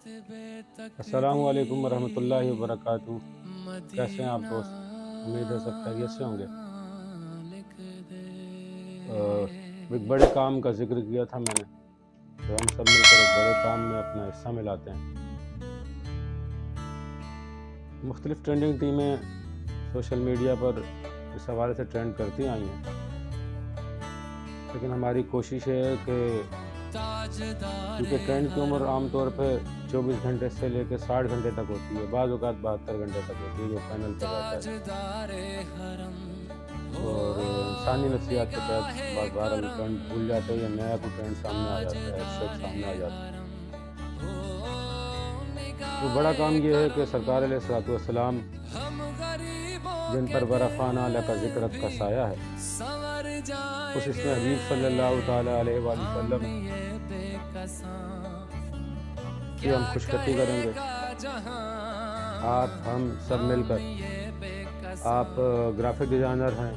السلام علیکم ورحمۃ اللہ وبرکاتہ۔ کیسے ہیں آپ دوست؟ امید ہے سب خیریت سے ہوں گے۔ ایک بڑے کام کا ذکر کیا تھا میں نے، تو ہم سب مل کر ایک بڑے کام میں اپنا حصہ ملاتے ہیں۔ مختلف ٹرینڈنگ ٹیمیں سوشل میڈیا پر اس حوالے سے ٹرینڈ کرتی آئی ہیں، لیکن ہماری کوشش ہے کہ کیونکہ ٹرینڈ کی عمر عام طور پہ 24 گھنٹے سے لے کے 60 گھنٹے تک ہوتی ہے، بعض اوقات 72 گھنٹے تک ہوتی ہے جو پینل پہ رہتا ہے، اور انسانی نفسیات کے تحت بہرحال ٹرینڈ بھول جاتے ہیں یا نیا کوئی ٹرینڈ سامنے آ جاتا ہے، ہیش سامنے آ جاتا ہے۔ تو بڑا کام یہ ہے کہ سرکار علیہ الصلوۃ والسلام جن پر برفانہ اللہ کا ذکر کا سایہ ہے، اس میں حبیب صلی اللہ تعالیٰ علیہ وآلہ وسلم کی ہم خوشخطی کریں گے۔ آپ ہم سب مل کر، آپ گرافک ڈیزائنر ہیں،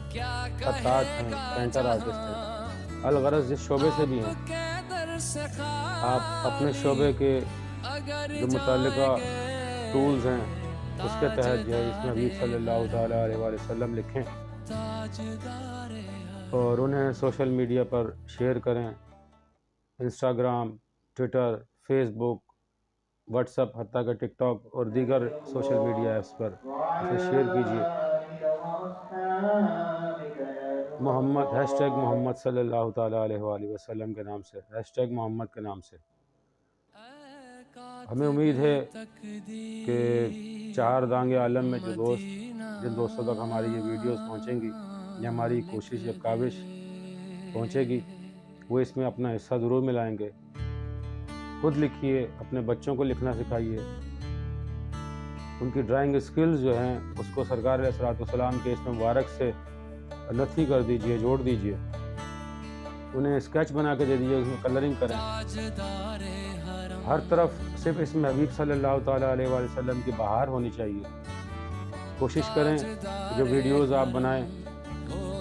خطاط ہیں، پینٹر آرٹسٹ ہیں، الغرض جس شعبے سے بھی ہیں، آپ اپنے شعبے کے جو متعلقہ ٹولز ہیں اس کے تحت جو ہے اس میں حبیب صلی اللہ تعالیٰ علیہ وآلہ وسلم لکھیں اور انہیں سوشل میڈیا پر شیئر کریں، انسٹاگرام، ٹویٹر، فیس بک، واٹس ایپ، حتیٰ کہ ٹک ٹاک اور دیگر سوشل میڈیا ایپس پر اسے شیئر کیجیے۔ محمد صلی اللہ تعالیٰ علیہ وآلہ وسلم کے نام سے، محمد کے نام سے۔ ہمیں امید ہے کہ چہار دانگ عالم میں جن دوستوں تک ہماری یہ ویڈیوز پہنچیں گی یا ہماری کوشش یا کاوش پہنچے گی، وہ اس میں اپنا حصہ ضرور ملائیں گے۔ خود لکھیے، اپنے بچوں کو لکھنا سکھائیے، ان کی ڈرائنگ اسکلز جو ہیں اس کو سرکار علیہ الصلوۃ والسلام کے اسم مبارک سے لطفی کر دیجیے، جوڑ دیجیے، انہیں اسکیچ بنا کے دے دیجیے، اس میں کلرنگ کریں۔ ہر طرف صرف اسم حبیب صلی اللہ تعالیٰ علیہ وآلہ وسلم کی بہار ہونی چاہیے۔ کوشش کریں جو ویڈیوز آپ بنائیں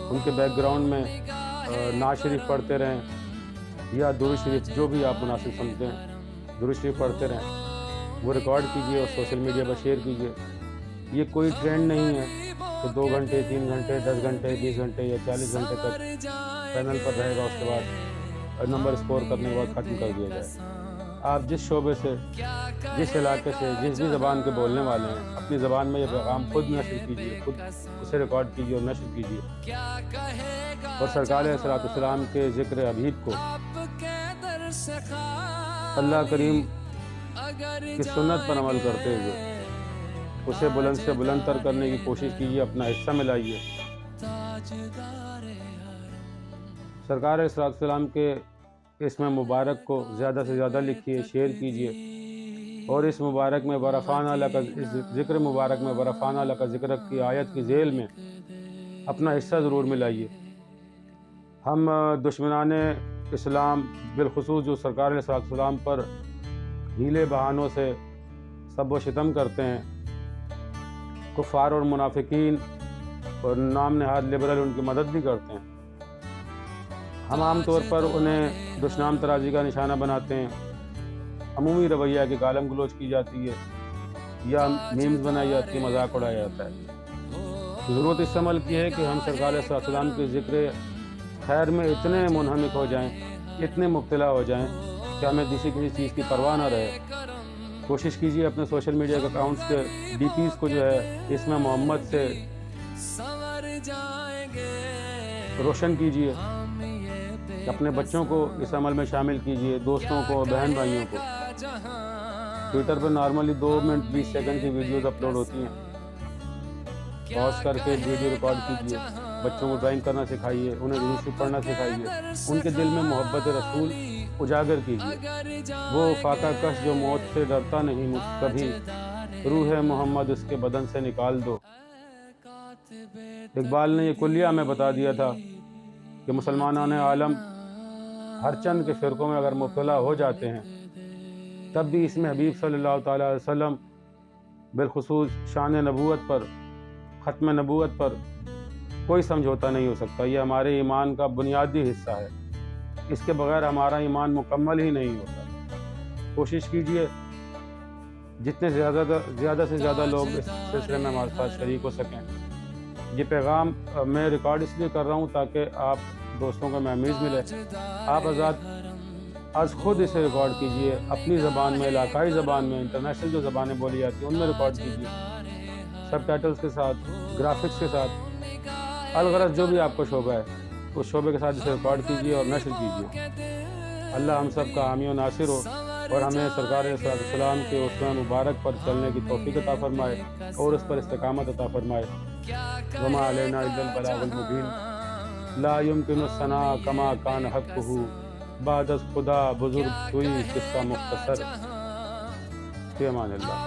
ان کے بیک گراؤنڈ میں نعت شریف پڑھتے رہیں یا درود شریف، جو بھی آپ مناسب سمجھتے ہیں، درود شریف پڑھتے رہیں، وہ ریکارڈ کیجیے اور سوشل میڈیا پر شیئر کیجیے۔ یہ کوئی ٹرینڈ نہیں ہے کہ 2 گھنٹے، 3 گھنٹے، 10 گھنٹے، 20 گھنٹے یا 40 گھنٹے تک پینل پر رہے گا، اس کے بعد نمبر اسکور کرنے کے بعد ختم کر دیا جائے۔ آپ جس شعبے سے، جس علاقے سے، جس بھی زبان کے بولنے والے ہیں، اپنی زبان میں یہ پیغام خود نشر کیجیے، خود اسے ریکارڈ کیجیے اور نشر کیجیے، اور سرکار علیہ الصلوۃ والسلام کے ذکر حبیب کو، اللہ کریم کی سنت پر عمل کرتے ہوئے اسے بلند سے بلند تر کرنے کی کوشش کیجیے، اپنا حصہ ملائیے۔ سرکار علیہ الصلوۃ والسلام کے اسم مبارک کو زیادہ سے زیادہ لکھیے، شیئر کیجیے، اور اس مبارک میں برفانہ اس ذکر مبارک میں برفانہ لک ذکر کی آیت کی ذیل میں اپنا حصہ ضرور ملائیے۔ ہم دشمنان اسلام، بالخصوص جو سرکار علیہ الصلوۃ والسلام پر ہیلے بہانوں سے سب و شتم کرتے ہیں، کفار اور منافقین اور نام نہاد لبرل ان کی مدد بھی کرتے ہیں، ہم عام طور پر انہیں دشنام ترازی کا نشانہ بناتے ہیں، عمومی رویہ کی گالم گلوچ کی جاتی ہے یا میمز بنائی جاتی ہے، مذاق اڑایا جاتا ہے۔ ضرورت اس عمل کی ہے کہ ہم سرکار علیہ السلام کے ذکر خیر میں اتنے منہمک ہو جائیں، اتنے مبتلا ہو جائیں کہ ہمیں کسی چیز کی پرواہ نہ رہے۔ کوشش کیجیے اپنے سوشل میڈیا کے اکاؤنٹس کے ڈی پیز کو جو ہے اسم محمد سے روشن کیجیے، اپنے بچوں کو اس عمل میں شامل کیجیے، دوستوں کو، بہن بھائیوں کو۔ ٹویٹر پہ نارملی 2 منٹ 20 سیکنڈ کی ویڈیوز اپلوڈ ہوتی ہیں، پاز کر کے ویڈیو ریکارڈ کیجیے، بچوں کو ڈرائنگ کرنا سکھائیے، انہیں درود شریف پڑھنا سکھائیے، ان کے دل میں محبت رسول اجاگر کیجیے۔ وہ فاقہ کش جو موت سے ڈرتا نہیں کبھی، روح محمد اس کے بدن سے نکال دو۔ اقبال نے یہ کلیہ ہمیں بتا دیا تھا کہ مسلمانان عالم ہر چند کے فرقوں میں اگر مبتلا ہو جاتے ہیں، تب بھی اس میں حبیب صلی اللہ تعالیٰ علیہ وسلم بالخصوص شان نبوت پر، ختم نبوت پر کوئی سمجھوتا نہیں ہو سکتا۔ یہ ہمارے ایمان کا بنیادی حصہ ہے، اس کے بغیر ہمارا ایمان مکمل ہی نہیں ہوتا۔ کوشش کیجیے جتنے زیادہ سے زیادہ لوگ اس سلسلے میں ہمارے ساتھ شریک ہو سکیں۔ یہ پیغام میں ریکارڈ اس لیے کر رہا ہوں تاکہ آپ دوستوں کو میموریز ملے۔ آپ آج خود اسے ریکارڈ کیجئے، اپنی زبان میں، علاقائی زبان میں، انٹرنیشنل جو زبانیں بولی جاتی ہیں ان میں ریکارڈ کیجئے، سب ٹائٹلز کے ساتھ، گرافکس کے ساتھ، الغرض جو بھی آپ کو شعبہ ہے اس شعبے کے ساتھ اسے ریکارڈ کیجئے اور نشر کیجئے۔ اللہ ہم سب کا حامی و ناصر ہو اور ہمیں سرکار علیہ السلام کے اسوہ مبارک پر چلنے کی توفیق عطا فرمائے اور اس پر استقامت عطا فرمائے۔ وما علینا الا البلاغ المبین، لا يمكن الثناء كما كان حقه، بعد از خدا بزرگ کوئی قصہ مختصر۔ فی امان اللہ۔